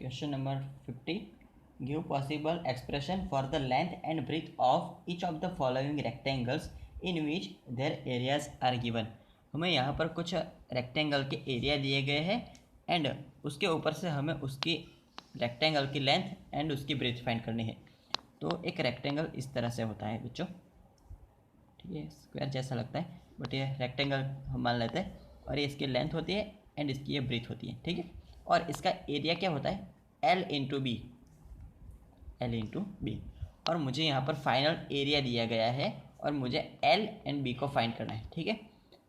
Question number 50. Give possible expression for the length and breadth of each of the following rectangles in which their areas are given. हमें यहाँ पर कुछ rectangle के area दिए गए हैं एंड उसके ऊपर से हमें उसकी रेक्टेंगल की लेंथ एंड उसकी ब्रेथ फाइंड करनी है। तो एक रेक्टेंगल इस तरह से होता है बच्चों, ठीक है, स्क्वायर जैसा लगता है बट ये रेक्टेंगल हम मान लेते हैं, और ये इसकी लेंथ होती है एंड इसकी ये ब्रीथ होती है, ठीक है। और इसका एरिया क्या होता है, L इंटू बी, और मुझे यहाँ पर फाइनल एरिया दिया गया है और मुझे L एंड B को फाइंड करना है, ठीक है।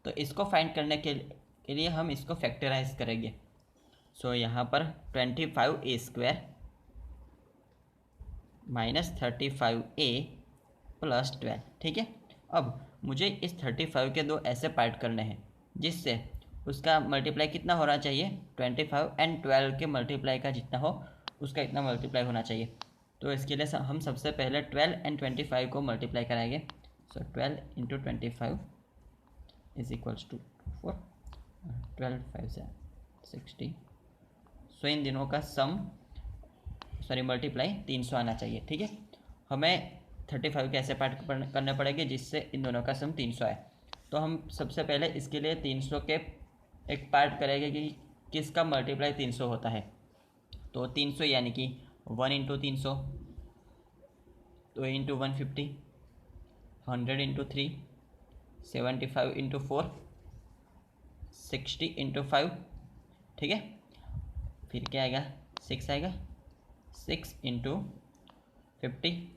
तो इसको फाइंड करने के लिए हम इसको फैक्टराइज करेंगे। सो यहाँ पर 25a² माइनस 35a प्लस 12, ठीक है। अब मुझे इस 35 के दो ऐसे पार्ट करने हैं जिससे उसका मल्टीप्लाई कितना होना चाहिए, 25 एंड 12 के मल्टीप्लाई का जितना हो उसका इतना मल्टीप्लाई होना चाहिए। तो इसके लिए हम सबसे पहले 12 एंड 25 को मल्टीप्लाई कराएंगे। सो 12 इंटू 25 इज इक्वल्स टू 4, 12 5 से 60। सो इन दिनों का सम मल्टीप्लाई 300 आना चाहिए, ठीक है। हमें 35 के ऐसे पार्ट करने पड़ेंगे जिससे इन दोनों का सम 300 आए। तो हम सबसे पहले इसके लिए 300 के एक पार्ट करेंगे कि किसका मल्टीप्लाई 300 होता है। तो 300 यानी कि 1 into 300, 2 into 150, 100 into 3, 75 into 4, 60 into 5, ठीक है। फिर क्या आएगा, 6 आएगा, 6 इंटू 50,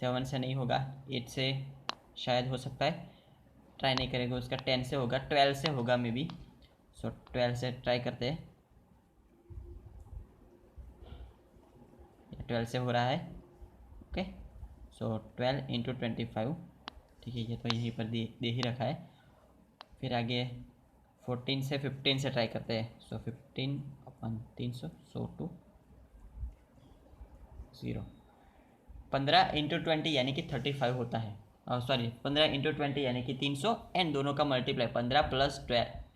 7 से नहीं होगा, 8 से शायद हो सकता है, ट्राई नहीं करेगा उसका, 10 से होगा, 12 से होगा मे बी। सो 12 से ट्राई करते हैं, 12 से हो रहा है, ओके। सो 12 इंटू 25, ठीक है, ये तो यहीं पर दे ही रखा है। फिर आगे 14 से 15 से ट्राई करते हैं। सो 15 अपन 300, सो 2 0, 15 इंटू 20 यानी कि 35 होता है, सॉरी 15 इंटू 20 यानी कि 300 एंड दोनों का multiply 15 plus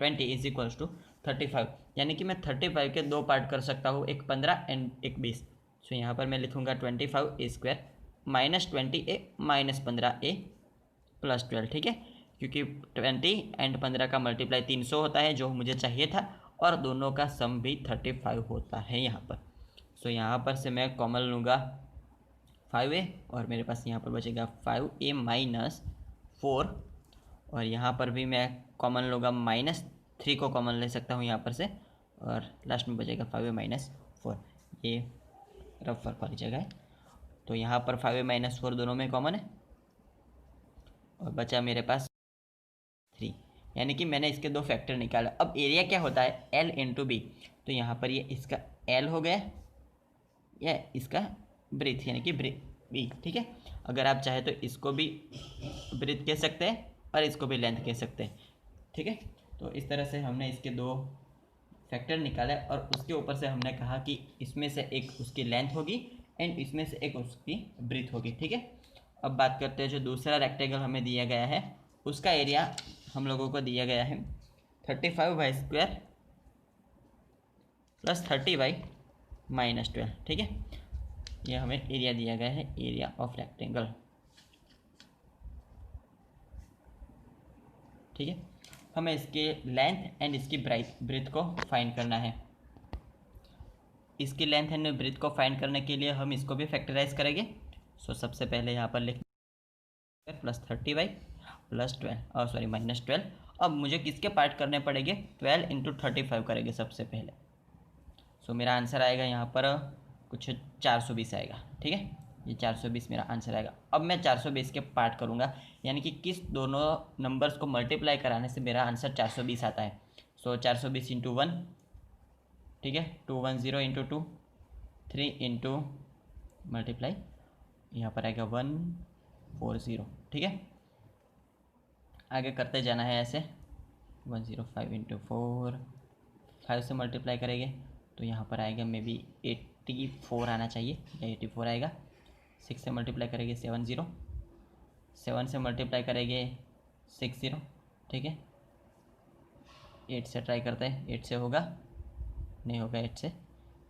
20 is equals to 35, यानी कि मैं 35 के दो पार्ट कर सकता हूँ, एक 15 एंड एक 20। सो यहाँ पर मैं लिखूँगा 25a² minus 20a minus 15a plus 12, ठीक है, क्योंकि 20 एंड 15 का मल्टीप्लाई 300 होता है जो मुझे चाहिए था, और दोनों का सम भी 35 होता है यहाँ पर। सो यहाँ पर से मैं कॉमन लूँगा 5a और मेरे पास यहाँ पर बचेगा 5a माइनस 4, और यहाँ पर भी मैं कॉमन लूँगा -3 को कॉमन ले सकता हूँ यहाँ पर से, और लास्ट में बचेगा 5a माइनस 4। ये रफ वर्क वाली जगह है। तो यहाँ पर 5a माइनस 4 दोनों में कॉमन है, और बचा मेरे पास 3, यानी कि मैंने इसके दो फैक्टर निकाला। अब एरिया क्या होता है, L इंटू बी, तो यहाँ पर ये इसका L हो गया या इसका ब्रीथ यानी कि बी, ठीक है। अगर आप चाहे तो इसको भी ब्रीथ कह सकते हैं और इसको भी लेंथ कह सकते हैं, ठीक है। तो इस तरह से हमने इसके दो फैक्टर निकाले और उसके ऊपर से हमने कहा कि इसमें से एक उसकी लेंथ होगी एंड इसमें से एक उसकी ब्रीथ होगी, ठीक है। अब बात करते हैं जो दूसरा रेक्टेंगल हमें दिया गया है, उसका एरिया हम लोगों को दिया गया है 35/² प्लस 30/-12, ठीक है। ये हमें एरिया दिया गया है, एरिया ऑफ रेक्टेंगल, ठीक है। हमें इसके लेंथ एंड इसकी ब्रेथ को फाइंड करना है। इसकी लेंथ एंड ब्रेथ को फाइंड करने के लिए हम इसको भी फैक्टराइज करेंगे। सो सबसे पहले यहाँ पर लिख प्लस 30 प्लस 12 सॉरी माइनस 12। अब मुझे किसके पार्ट करने पड़ेंगे, 12 इंटू 35 करेंगे सबसे पहले। सो मेरा आंसर आएगा यहाँ पर कुछ 420 आएगा, ठीक है, ये 420 मेरा आंसर आएगा। अब मैं 420 के पार्ट करूँगा, यानी कि किस दोनों नंबर्स को मल्टीप्लाई कराने से मेरा आंसर 420 आता है। सो 420 इंटू 1, ठीक है, 210 इंटू 2, 3 इंटू मल्टीप्लाई यहाँ पर आएगा 140, ठीक है। आगे करते जाना है ऐसे, 105 इंटू 4, 5 से मल्टीप्लाई करेंगे तो यहाँ पर आएगा मे बी 84 आना चाहिए, या 84 आएगा। 6 से मल्टीप्लाई करेंगे 70, 7 से मल्टीप्लाई करेंगे 60, ठीक है। 8 से ट्राई करते हैं, 8 से होगा, नहीं होगा 8 से,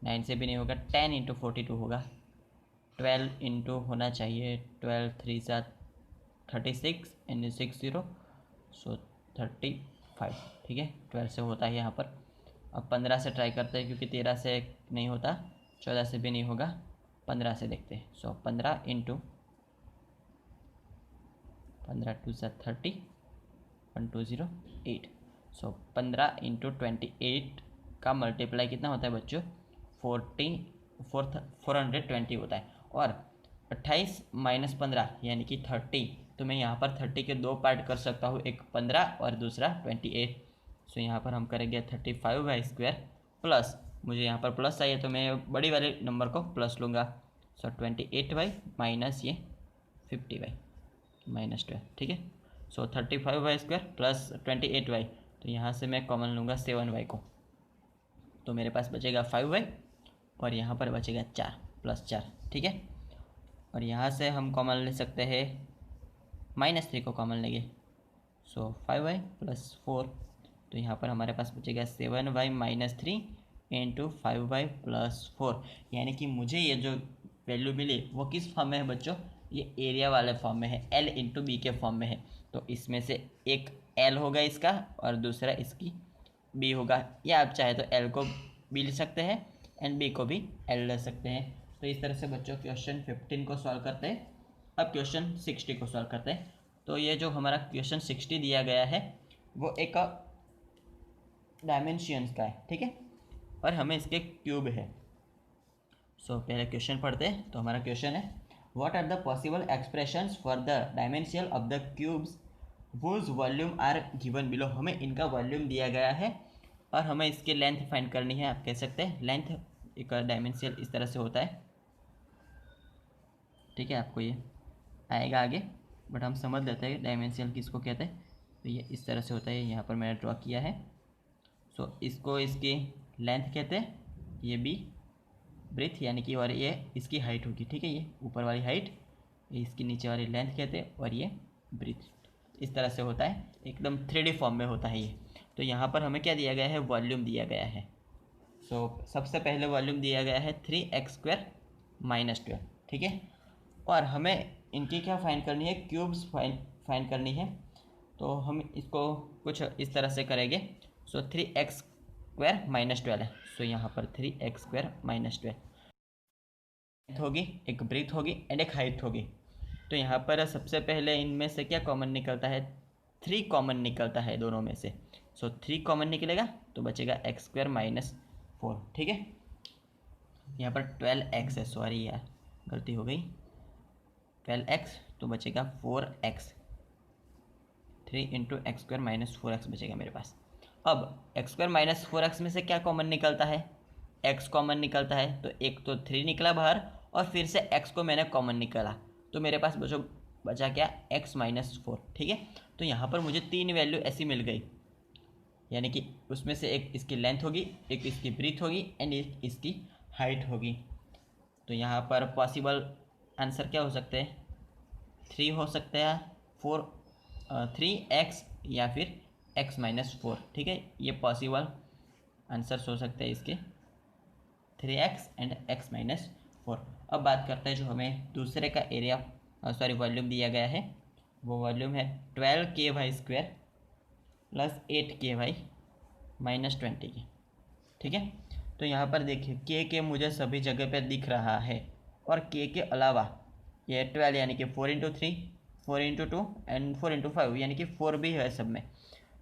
9 से भी नहीं होगा, 10 इंटू 42 होगा, 12 इंटू होना चाहिए 12 3 सा 36 एंड 60 सो 35, ठीक है 12 से होता है यहाँ पर। अब 15 से ट्राई करते हैं क्योंकि 13 से नहीं होता, 14 से भी नहीं होगा, 15 से देखते हैं। सो 15 इंटू 15 2 सा 30 1208। सो 15 इंटू 28 का मल्टीप्लाई कितना होता है बच्चों, 420 होता है। और 28 माइनस 15 यानी कि 30, तो मैं यहाँ पर 30 के दो पार्ट कर सकता हूँ, एक 15 और दूसरा 28। सो यहाँ पर हम करेंगे 35y² प्लस, मुझे यहाँ पर प्लस चाहिए तो मैं बड़ी वाले नंबर को प्लस लूँगा। सो 28y माइनस ये 50y माइनस 12, ठीक है। सो 35y² प्लस 28y, तो यहाँ से मैं कॉमन लूँगा 7y को, तो मेरे पास बचेगा 5y और यहाँ पर बचेगा 4 प्लस 4, ठीक है। और यहाँ से हम कॉमन ले सकते हैं -3 को कॉमन लेंगे। सो 5y प्लस 4, तो यहाँ पर हमारे पास बचेगा 7y minus 3 into 5y plus 4, यानी कि मुझे ये जो वैल्यू मिली वो किस फॉर्म में है बच्चों, ये एरिया वाले फॉर्म में है, L इंटू बी के फॉर्म में है। तो इसमें से एक L होगा इसका और दूसरा इसकी B होगा, या आप चाहे तो L को B ले सकते हैं एंड B को भी L ले सकते हैं। तो इस तरह से बच्चों क्वेश्चन 15 को सॉल्व करते हैं। अब क्वेश्चन 60 को सॉल्व करते हैं। तो ये जो हमारा क्वेश्चन 60 दिया गया है वो एक डायमेंशंस का है, ठीक है, और हमें इसके क्यूब है। सो पहले क्वेश्चन पढ़ते हैं। तो हमारा क्वेश्चन है, what are the possible expressions for the dimension of the cubes whose volume are given below. हमें इनका वॉल्यूम दिया गया है और हमें इसकी लेंथ फाइंड करनी है। आप कह सकते हैं लेंथ एक डायमेंशियल इस तरह से होता है, ठीक है, आपको ये आएगा आगे, बट हम समझ लेते हैं डायमेंशियल किसको कहते हैं। तो ये इस तरह से होता है, यहाँ पर मैंने ड्रॉ किया है। सो इसको इसकी लेंथ कहते हैं, ये भी ब्रेथ यानी कि, और ये इसकी हाइट होगी, ठीक है, ये ऊपर वाली हाइट, ये इसकी नीचे वाली लेंथ कहते हैं, और ये ब्रेथ इस तरह से होता है, एकदम 3D फॉर्म में होता है ये। तो यहाँ पर हमें क्या दिया गया है, वॉल्यूम दिया गया है। सो सबसे पहले वॉल्यूम दिया गया है 3x² माइनस 12, ठीक है, और हमें इनकी क्या फाइंड करनी है, क्यूब्स फाइंड करनी है। तो हम इसको कुछ इस तरह से करेंगे। सो 3x² माइनस 12 है, सो यहाँ पर 3x² माइनस 12 होगी, एक ब्रीथ होगी एंड एक हाइट होगी। तो यहाँ पर सबसे पहले इनमें से क्या कॉमन निकलता है, 3 कॉमन निकलता है दोनों में से। सो 3 कॉमन निकलेगा तो बचेगा x² माइनस 4, ठीक है। यहाँ पर 12x है, सॉरी यार गलती हो गई, 12x तो बचेगा 4x, 3 into x² minus 4x बचेगा मेरे पास। अब x² माइनस 4x में से क्या कॉमन निकलता है, x कॉमन निकलता है, तो एक तो 3 निकला बाहर और फिर से x को मैंने कॉमन निकाला, तो मेरे पास बचा क्या, x माइनस 4, ठीक है। तो यहाँ पर मुझे 3 वैल्यू ऐसी मिल गई, यानी कि उसमें से एक इसकी लेंथ होगी, एक इसकी ब्रीथ होगी एंड एक इसकी हाइट होगी। तो यहाँ पर पॉसिबल आंसर क्या हो सकते हैं, 3 हो सकता है, 3x या फिर x माइनस 4, ठीक है, ये पॉसिबल आंसर्स हो सकते हैं इसके, 3x एंड x माइनस 4। अब बात करते हैं जो हमें दूसरे का एरिया वॉल्यूम दिया गया है, वो वॉल्यूम है 12ky² प्लस 8ky माइनस 20 की, ठीक है। तो यहाँ पर देखिए k मुझे सभी जगह पे दिख रहा है, और k के अलावा ये 12 यानी कि 4 इंटू 3, 4 इंटू 2 एंड 4 इंटू 5 यानी कि 4 भी है सब में।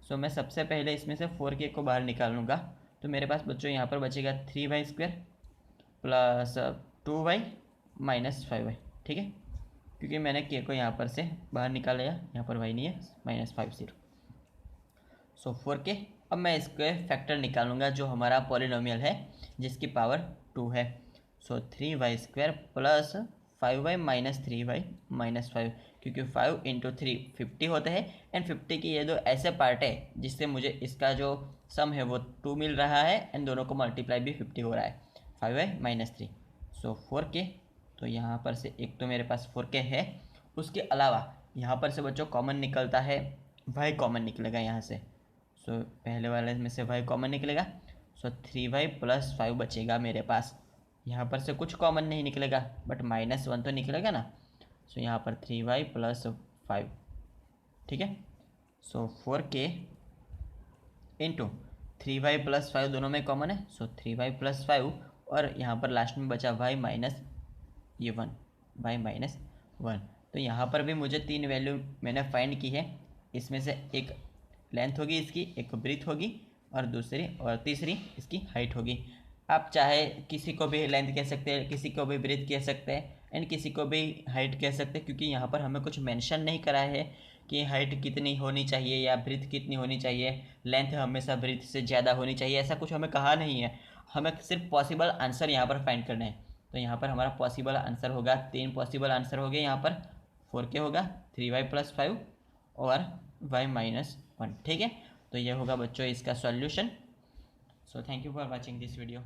सो मैं सबसे पहले इसमें से 4k को बाहर निकाल लूँगा, तो मेरे पास बच्चों यहाँ पर बचेगा 3y² plus 2y minus 5y, ठीक है, क्योंकि मैंने k को यहाँ पर से बाहर निकाला, यहाँ पर y नहीं है, -50। सो 4k। अब मैं इसके फैक्टर निकालूंगा जो हमारा पॉलिनोमियल है जिसकी पावर 2 है। सो 3y² plus 5y minus 3y minus 5, क्योंकि 5 इंटू 3 50 होते हैं एंड 50 की ये दो ऐसे पार्ट है जिससे मुझे इसका जो सम है वो 2 मिल रहा है एंड दोनों को मल्टीप्लाई भी 50 हो रहा है, 5y माइनस 3। सो 4k, तो यहाँ पर से एक तो मेरे पास 4k है, उसके अलावा यहाँ पर से बच्चों कॉमन निकलता है, y कॉमन निकलेगा यहाँ से। सो पहले वाले में से y कॉमन निकलेगा, सो 3y प्लस 5 बचेगा मेरे पास। यहाँ पर से कुछ कॉमन नहीं निकलेगा बट -1 तो निकलेगा ना। सो यहाँ पर 3y प्लस 5, ठीक है। सो 4k इंटू 3y प्लस 5 दोनों में कॉमन है, सो 3y प्लस 5 और यहाँ पर लास्ट में बचा y माइनस ये 1, y माइनस 1। तो यहाँ पर भी मुझे 3 वैल्यू मैंने फाइंड की है। इसमें से एक लेंथ होगी इसकी, एक ब्रीथ होगी और दूसरी और तीसरी इसकी हाइट होगी। आप चाहे किसी को भी लेंथ कह सकते हैं, किसी को भी ब्रीथ कह सकते हैं एंड किसी को भी हाइट कह सकते हैं, क्योंकि यहाँ पर हमें कुछ मेंशन नहीं करा है कि हाइट कितनी होनी चाहिए या ब्रीथ कितनी होनी चाहिए, लेंथ हमेशा ब्रीथ से ज़्यादा होनी चाहिए, ऐसा कुछ हमें कहा नहीं है। हमें सिर्फ पॉसिबल आंसर यहाँ पर फाइंड करना है। तो यहाँ पर हमारा पॉसिबल आंसर होगा, 3 पॉसिबल आंसर हो गए यहाँ पर। 4k होगा, 3y प्लस 5 और y माइनस 1, ठीक है। तो ये होगा बच्चों इसका solution. So thank you for watching this video.